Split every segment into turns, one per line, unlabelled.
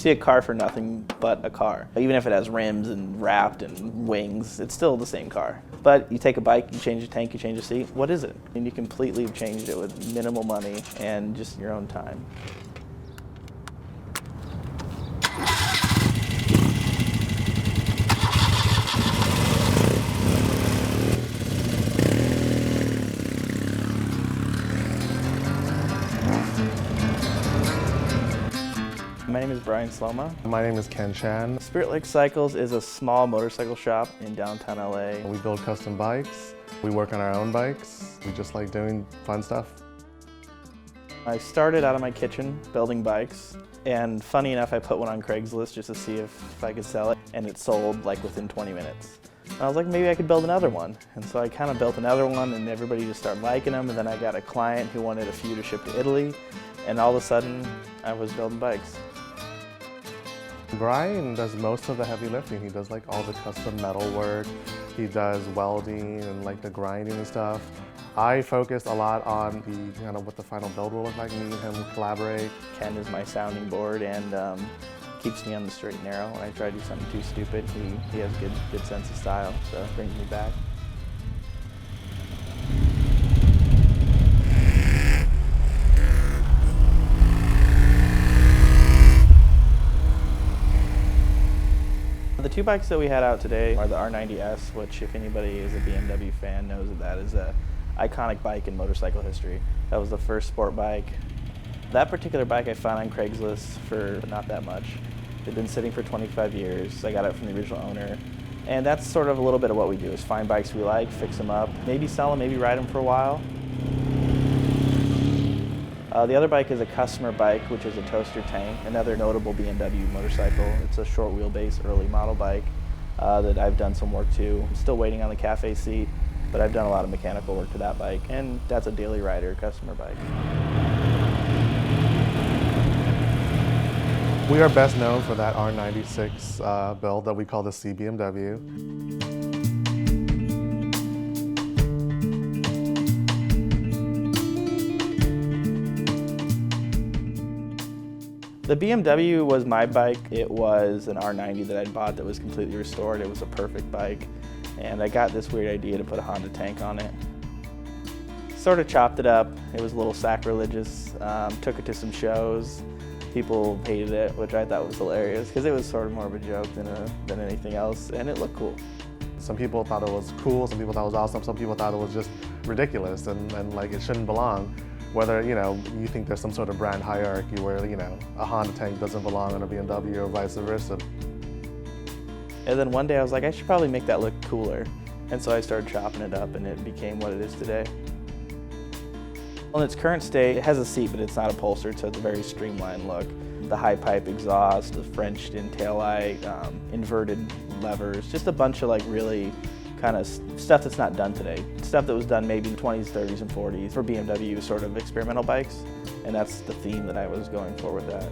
see a car for nothing but a car. Even if it has rims and wrapped and wings, it's still the same car. But you take a bike, you change the tank, you change the seat, what is it? And you completely changed it with minimal money and just your own time. My name is Brian Sloma.
My name is Ken Chan.
Spirit Lake Cycles is a small motorcycle shop in downtown LA.
We build custom bikes. We work on our own bikes. We just like doing fun stuff.
I started out of my kitchen building bikes, and funny enough, I put one on Craigslist just to see if I could sell it, and it sold like within 20 minutes. And I was like, maybe I could build another one. And so I kind of built another one, and everybody just started liking them, and then I got a client who wanted a few to ship to Italy, and all of a sudden, I was building bikes.
Brian does most of the heavy lifting. He does like all the custom metal work. He does welding and like the grinding and stuff. I focused a lot on the kind of what the final build will look like. Me and him collaborate.
Ken is my sounding board and keeps me on the straight and narrow. When I try to do something too stupid, he has a good sense of style, so it brings me back. The two bikes that we had out today are the R90S, which if anybody is a BMW fan knows that is a iconic bike in motorcycle history. That was the first sport bike. That particular bike I found on Craigslist for not that much. It'd been sitting for 25 years. I got it from the original owner. And that's sort of a little bit of what we do, is find bikes we like, fix them up, maybe sell them, maybe ride them for a while. The other bike is a customer bike, which is a toaster tank, another notable BMW motorcycle. It's a short wheelbase early model bike that I've done some work to. I'm still waiting on the cafe seat, but I've done a lot of mechanical work to that bike, and that's a daily rider customer bike.
We are best known for that R96 build that we call the CBMW.
The BMW was my bike. It was an R90 that I'd bought that was completely restored. It was a perfect bike. And I got this weird idea to put a Honda tank on it. Sort of chopped it up. It was a little sacrilegious. Took it to some shows. People hated it, which I thought was hilarious because it was sort of more of a joke than anything else, and it looked cool.
Some people thought it was cool, some people thought it was awesome, some people thought it was just ridiculous and like it shouldn't belong. Whether, you think there's some sort of brand hierarchy where, a Honda tank doesn't belong on a BMW or vice versa.
And then one day I was like, I should probably make that look cooler. And so I started chopping it up and it became what it is today. In its current state, it has a seat, but it's not upholstered, so it's a very streamlined look. The high pipe exhaust, the Frenched-in taillight, inverted levers, just a bunch of like really kind of stuff that's not done today. Stuff that was done maybe in the 20s, 30s, and 40s for BMW sort of experimental bikes, and that's the theme that I was going for with that.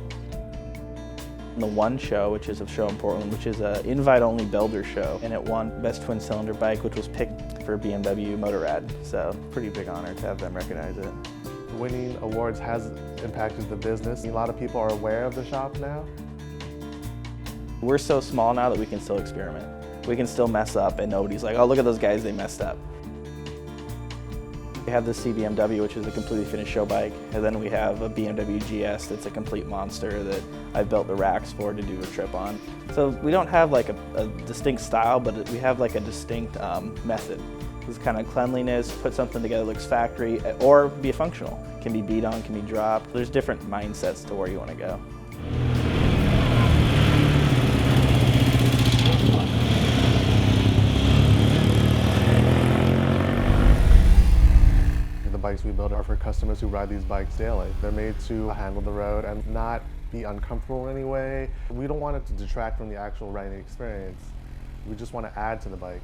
And the One show, which is a show in Portland, which is an invite-only builder show, and it won Best Twin Cylinder Bike, which was picked for BMW Motorrad, so pretty big honor to have them recognize it.
Winning awards has impacted the business. A lot of people are aware of the shop now.
We're so small now that we can still experiment. We can still mess up and nobody's like, oh, look at those guys, they messed up. We have the CBMW, which is a completely finished show bike, and then we have a BMW GS that's a complete monster that I built the racks for to do a trip on. So we don't have like a distinct style, but we have like a distinct method. This kind of cleanliness, put something together that looks factory, or be functional. Can be beat on, can be dropped. There's different mindsets to where you want to go.
The bikes we build are for customers who ride these bikes daily. They're made to handle the road and not be uncomfortable in any way. We don't want it to detract from the actual riding experience. We just want to add to the bike.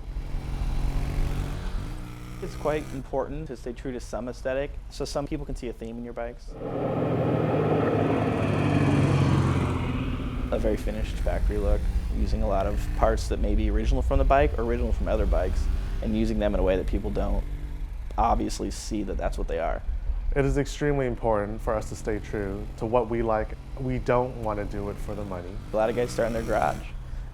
It's quite important to stay true to some aesthetic, so some people can see a theme in your bikes. A very finished factory look, using a lot of parts that may be original from the bike or original from other bikes, and using them in a way that people don't obviously see that that's what they are.
It is extremely important for us to stay true to what we like We don't want to do it for the money.
A lot of guys start in their garage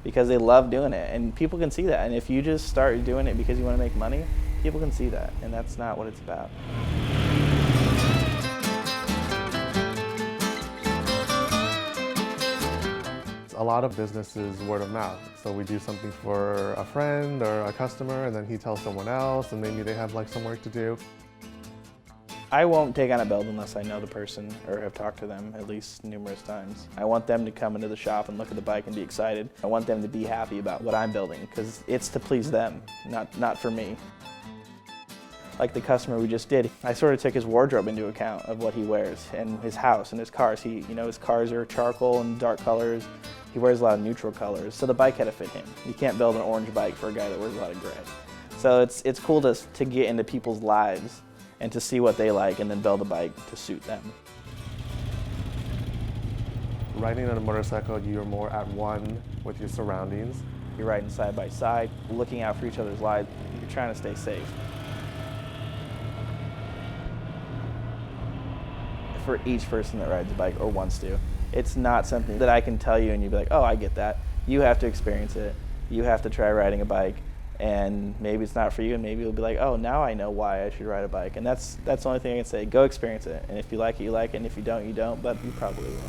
because they love doing it, and people can see that. And if you just start doing it because you want to make money, people can see that, and that's not what it's about.
A lot of business is word of mouth. So we do something for a friend or a customer, and then he tells someone else, and maybe they have like some work to do.
I won't take on a build unless I know the person or have talked to them at least numerous times. I want them to come into the shop and look at the bike and be excited. I want them to be happy about what I'm building because it's to please them, not for me. Like the customer we just did, I sort of took his wardrobe into account of what he wears and his house and his cars. His cars are charcoal and dark colors. He wears a lot of neutral colors, so the bike had to fit him. You can't build an orange bike for a guy that wears a lot of gray. So it's cool to get into people's lives and to see what they like and then build a bike to suit them.
Riding on a motorcycle, you're more at one with your surroundings.
You're riding side by side, looking out for each other's lives. You're trying to stay safe. For each person that rides a bike or wants to, it's not something that I can tell you and you'd be like, oh, I get that. You have to experience it. You have to try riding a bike. And maybe it's not for you, and maybe you'll be like, oh, now I know why I should ride a bike. And that's the only thing I can say. Go experience it. And if you like it, you like it. And if you don't, you don't. But you probably will.